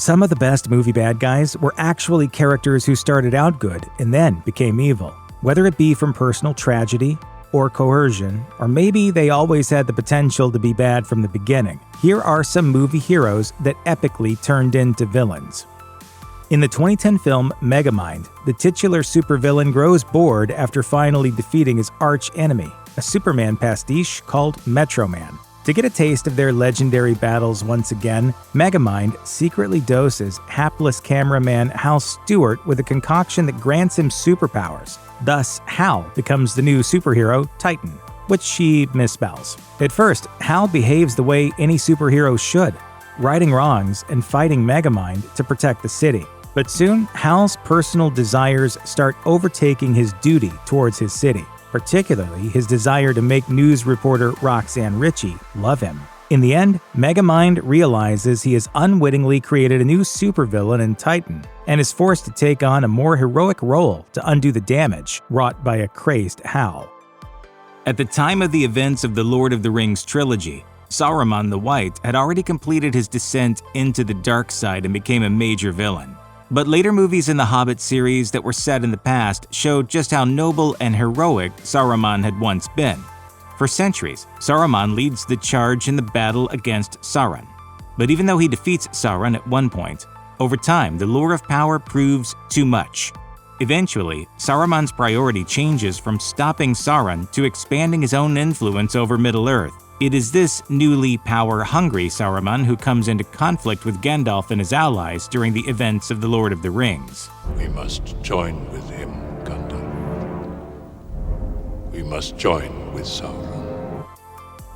Some of the best movie bad guys were actually characters who started out good and then became evil, whether it be from personal tragedy or coercion, or maybe they always had the potential to be bad from the beginning. Here are some movie heroes that epically turned into villains. In the 2010 film Megamind, the titular supervillain grows bored after finally defeating his arch-enemy, a Superman pastiche called Metro Man. To get a taste of their legendary battles once again, Megamind secretly doses hapless cameraman Hal Stewart with a concoction that grants him superpowers. Thus, Hal becomes the new superhero Titan, which she misspells. At first, Hal behaves the way any superhero should, righting wrongs and fighting Megamind to protect the city. But soon, Hal's personal desires start overtaking his duty towards his city, particularly his desire to make news reporter Roxanne Ritchie love him. In the end, Megamind realizes he has unwittingly created a new supervillain in Titan and is forced to take on a more heroic role to undo the damage wrought by a crazed Hal. At the time of the events of the Lord of the Rings trilogy, Saruman the White had already completed his descent into the dark side and became a major villain. But later movies in the Hobbit series that were set in the past showed just how noble and heroic Saruman had once been. For centuries, Saruman leads the charge in the battle against Sauron. But even though he defeats Sauron at one point, over time the lure of power proves too much. Eventually, Saruman's priority changes from stopping Sauron to expanding his own influence over Middle-earth. It is this newly power-hungry Saruman who comes into conflict with Gandalf and his allies during the events of The Lord of the Rings. We must join with him, Gandalf. We must join with Sauron.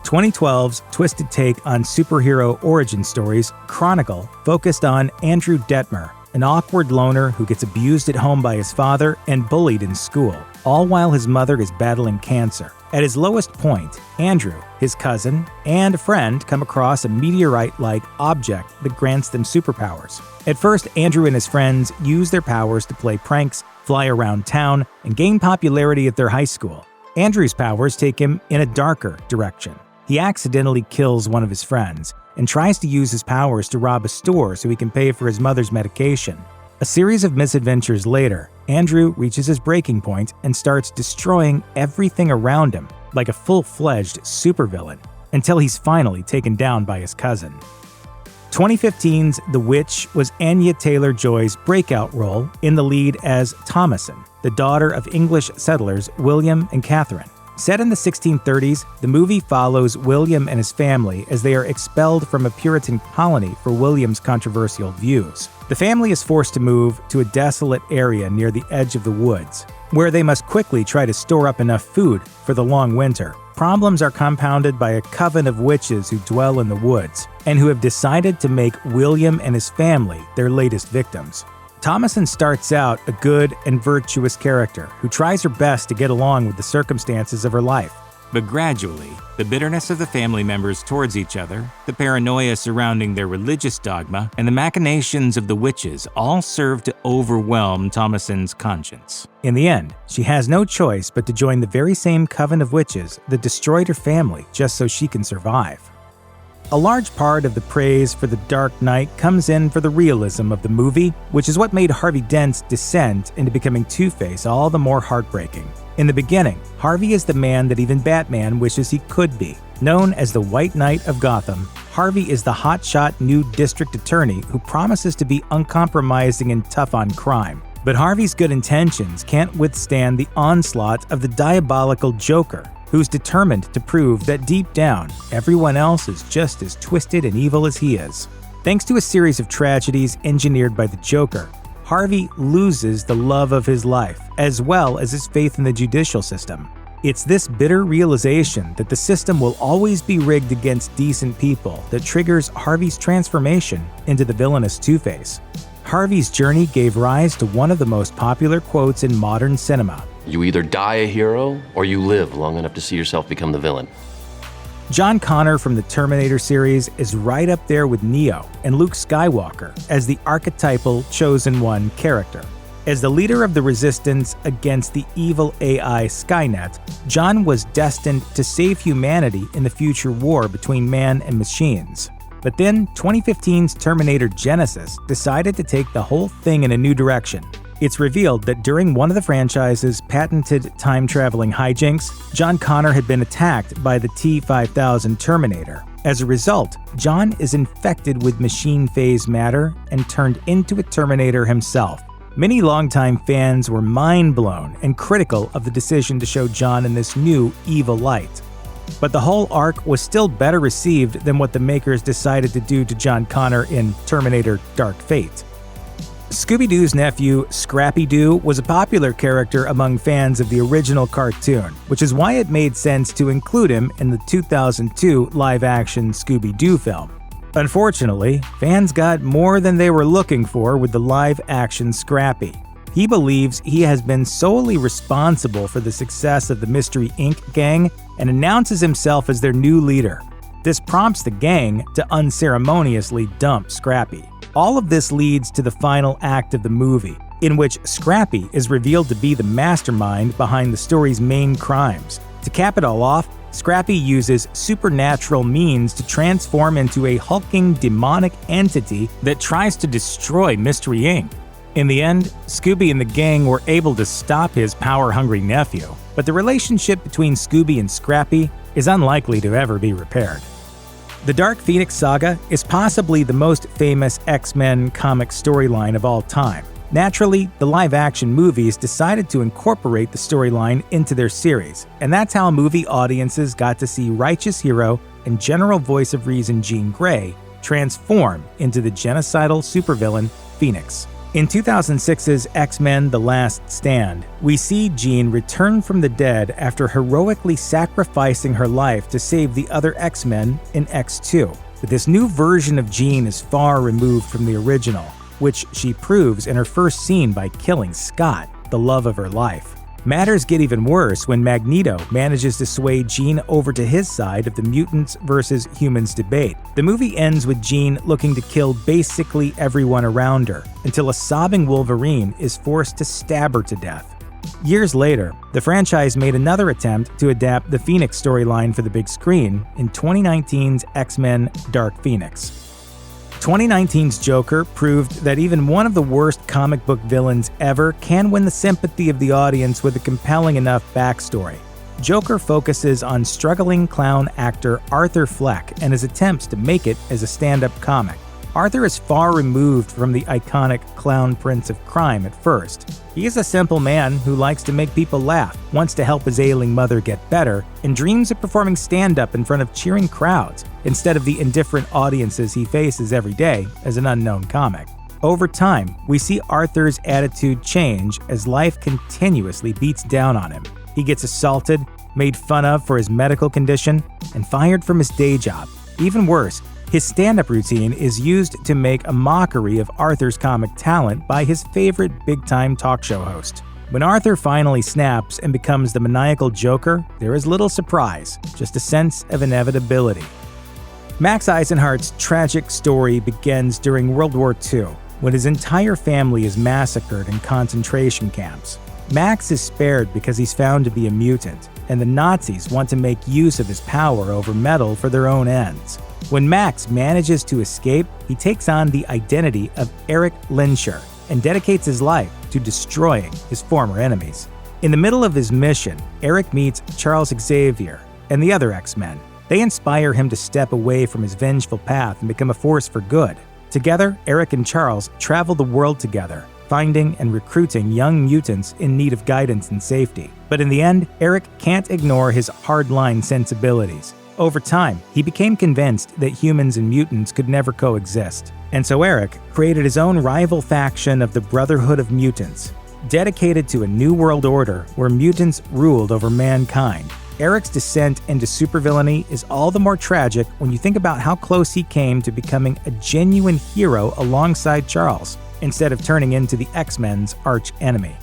2012's twisted take on superhero origin stories, Chronicle, focused on Andrew Detmer, an awkward loner who gets abused at home by his father and bullied in school, all while his mother is battling cancer. At his lowest point, Andrew, his cousin, and a friend come across a meteorite-like object that grants them superpowers. At first, Andrew and his friends use their powers to play pranks, fly around town, and gain popularity at their high school. Andrew's powers take him in a darker direction. He accidentally kills one of his friends and tries to use his powers to rob a store so he can pay for his mother's medication. A series of misadventures later, Andrew reaches his breaking point and starts destroying everything around him like a full-fledged supervillain until he's finally taken down by his cousin. 2015's The Witch was Anya Taylor-Joy's breakout role in the lead as Thomasin, the daughter of English settlers William and Catherine. Set in the 1630s, the movie follows William and his family as they are expelled from a Puritan colony for William's controversial views. The family is forced to move to a desolate area near the edge of the woods, where they must quickly try to store up enough food for the long winter. Problems are compounded by a coven of witches who dwell in the woods, and who have decided to make William and his family their latest victims. Thomasin starts out a good and virtuous character who tries her best to get along with the circumstances of her life. But gradually, the bitterness of the family members towards each other, the paranoia surrounding their religious dogma, and the machinations of the witches all serve to overwhelm Thomasin's conscience. In the end, she has no choice but to join the very same coven of witches that destroyed her family just so she can survive. A large part of the praise for The Dark Knight comes in for the realism of the movie, which is what made Harvey Dent's descent into becoming Two-Face all the more heartbreaking. In the beginning, Harvey is the man that even Batman wishes he could be. Known as the White Knight of Gotham, Harvey is the hotshot new district attorney who promises to be uncompromising and tough on crime. But Harvey's good intentions can't withstand the onslaught of the diabolical Joker, who's determined to prove that deep down, everyone else is just as twisted and evil as he is. Thanks to a series of tragedies engineered by the Joker, Harvey loses the love of his life, as well as his faith in the judicial system. It's this bitter realization that the system will always be rigged against decent people that triggers Harvey's transformation into the villainous Two-Face. Harvey's journey gave rise to one of the most popular quotes in modern cinema. You either die a hero, or you live long enough to see yourself become the villain. John Connor from the Terminator series is right up there with Neo and Luke Skywalker as the archetypal Chosen One character. As the leader of the resistance against the evil AI Skynet, John was destined to save humanity in the future war between man and machines. But then 2015's Terminator Genisys decided to take the whole thing in a new direction. It's revealed that during one of the franchise's patented time-traveling hijinks, John Connor had been attacked by the T-5000 Terminator. As a result, John is infected with machine phase matter and turned into a Terminator himself. Many longtime fans were mind-blown and critical of the decision to show John in this new evil light. But the whole arc was still better received than what the makers decided to do to John Connor in Terminator Dark Fate. Scooby-Doo's nephew, Scrappy-Doo, was a popular character among fans of the original cartoon, which is why it made sense to include him in the 2002 live-action Scooby-Doo film. Unfortunately, fans got more than they were looking for with the live-action Scrappy. He believes he has been solely responsible for the success of the Mystery Inc. gang and announces himself as their new leader. This prompts the gang to unceremoniously dump Scrappy. All of this leads to the final act of the movie, in which Scrappy is revealed to be the mastermind behind the story's main crimes. To cap it all off, Scrappy uses supernatural means to transform into a hulking demonic entity that tries to destroy Mystery Inc. In the end, Scooby and the gang were able to stop his power-hungry nephew, but the relationship between Scooby and Scrappy is unlikely to ever be repaired. The Dark Phoenix saga is possibly the most famous X-Men comic storyline of all time. Naturally, the live-action movies decided to incorporate the storyline into their series, and that's how movie audiences got to see righteous hero and general voice of reason Jean Grey transform into the genocidal supervillain Phoenix. In 2006's X-Men: The Last Stand, we see Jean return from the dead after heroically sacrificing her life to save the other X-Men in X2. But this new version of Jean is far removed from the original, which she proves in her first scene by killing Scott, the love of her life. Matters get even worse when Magneto manages to sway Jean over to his side of the mutants versus humans debate. The movie ends with Jean looking to kill basically everyone around her, until a sobbing Wolverine is forced to stab her to death. Years later, the franchise made another attempt to adapt the Phoenix storyline for the big screen in 2019's X-Men: Dark Phoenix. 2019's Joker proved that even one of the worst comic book villains ever can win the sympathy of the audience with a compelling enough backstory. Joker focuses on struggling clown actor Arthur Fleck and his attempts to make it as a stand-up comic. Arthur is far removed from the iconic clown prince of crime at first. He is a simple man who likes to make people laugh, wants to help his ailing mother get better, and dreams of performing stand-up in front of cheering crowds, instead of the indifferent audiences he faces every day as an unknown comic. Over time, we see Arthur's attitude change as life continuously beats down on him. He gets assaulted, made fun of for his medical condition, and fired from his day job. Even worse, his stand-up routine is used to make a mockery of Arthur's comic talent by his favorite big-time talk show host. When Arthur finally snaps and becomes the maniacal Joker, there is little surprise, just a sense of inevitability. Max Eisenhardt's tragic story begins during World War II, when his entire family is massacred in concentration camps. Max is spared because he's found to be a mutant, and the Nazis want to make use of his power over metal for their own ends. When Max manages to escape, he takes on the identity of Erik Lehnsherr and dedicates his life to destroying his former enemies. In the middle of his mission, Erik meets Charles Xavier and the other X-Men. They inspire him to step away from his vengeful path and become a force for good. Together, Erik and Charles travel the world together, finding and recruiting young mutants in need of guidance and safety. But in the end, Erik can't ignore his hardline sensibilities. Over time, he became convinced that humans and mutants could never coexist. And so Erik created his own rival faction of the Brotherhood of Mutants, dedicated to a new world order where mutants ruled over mankind. Erik's descent into supervillainy is all the more tragic when you think about how close he came to becoming a genuine hero alongside Charles, instead of turning into the X-Men's arch-enemy.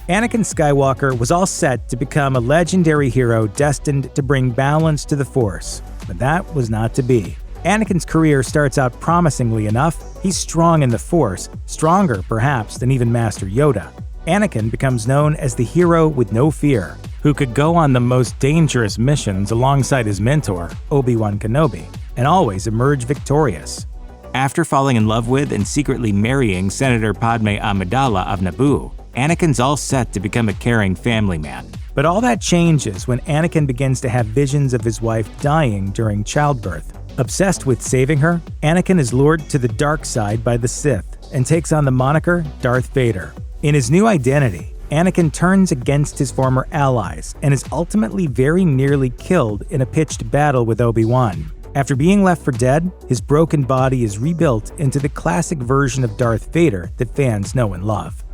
Anakin Skywalker was all set to become a legendary hero destined to bring balance to the Force, but that was not to be. Anakin's career starts out promisingly enough. He's strong in the Force, stronger perhaps than even Master Yoda. Anakin becomes known as the hero with no fear, who could go on the most dangerous missions alongside his mentor, Obi-Wan Kenobi. and always emerge victorious. After falling in love with and secretly marrying Senator Padme Amidala of Naboo, Anakin's all set to become a caring family man. But all that changes when Anakin begins to have visions of his wife dying during childbirth. Obsessed with saving her, Anakin is lured to the dark side by the Sith and takes on the moniker Darth Vader. In his new identity, Anakin turns against his former allies and is ultimately very nearly killed in a pitched battle with Obi-Wan. After being left for dead, his broken body is rebuilt into the classic version of Darth Vader that fans know and love.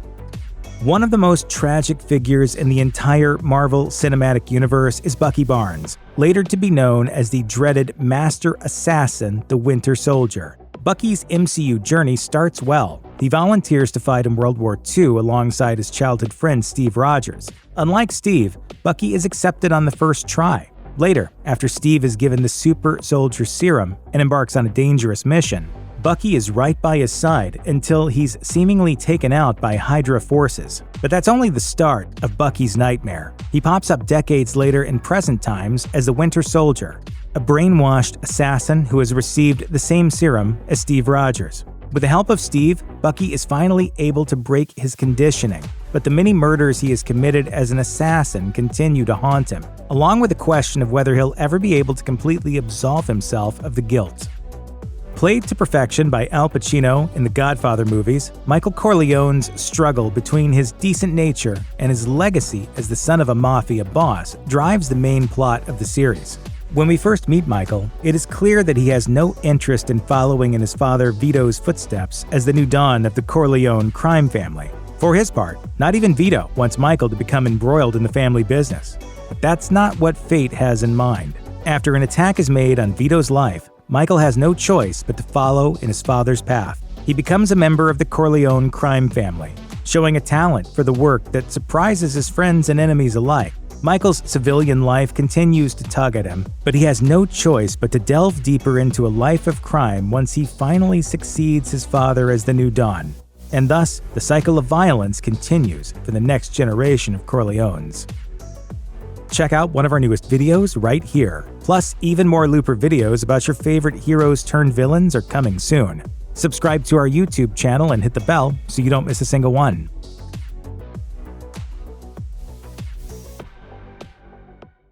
One of the most tragic figures in the entire Marvel Cinematic Universe is Bucky Barnes, later to be known as the dreaded Master Assassin, the Winter Soldier. Bucky's MCU journey starts well. He volunteers to fight in World War II alongside his childhood friend Steve Rogers. Unlike Steve, Bucky is accepted on the first try. Later, after Steve is given the super soldier serum and embarks on a dangerous mission, Bucky is right by his side until he's seemingly taken out by Hydra forces. But that's only the start of Bucky's nightmare. He pops up decades later in present times as the Winter Soldier, a brainwashed assassin who has received the same serum as Steve Rogers. With the help of Steve, Bucky is finally able to break his conditioning, but the many murders he has committed as an assassin continue to haunt him, along with the question of whether he'll ever be able to completely absolve himself of the guilt. Played to perfection by Al Pacino in the Godfather movies, Michael Corleone's struggle between his decent nature and his legacy as the son of a mafia boss drives the main plot of the series. When we first meet Michael, it is clear that he has no interest in following in his father Vito's footsteps as the new Don of the Corleone crime family. For his part, not even Vito wants Michael to become embroiled in the family business. But that's not what fate has in mind. After an attack is made on Vito's life, Michael has no choice but to follow in his father's path. He becomes a member of the Corleone crime family, showing a talent for the work that surprises his friends and enemies alike. Michael's civilian life continues to tug at him, but he has no choice but to delve deeper into a life of crime once he finally succeeds his father as the new Don. And thus, the cycle of violence continues for the next generation of Corleones. Check out one of our newest videos right here. Plus, even more Looper videos about your favorite heroes turned villains are coming soon. Subscribe to our YouTube channel and hit the bell so you don't miss a single one.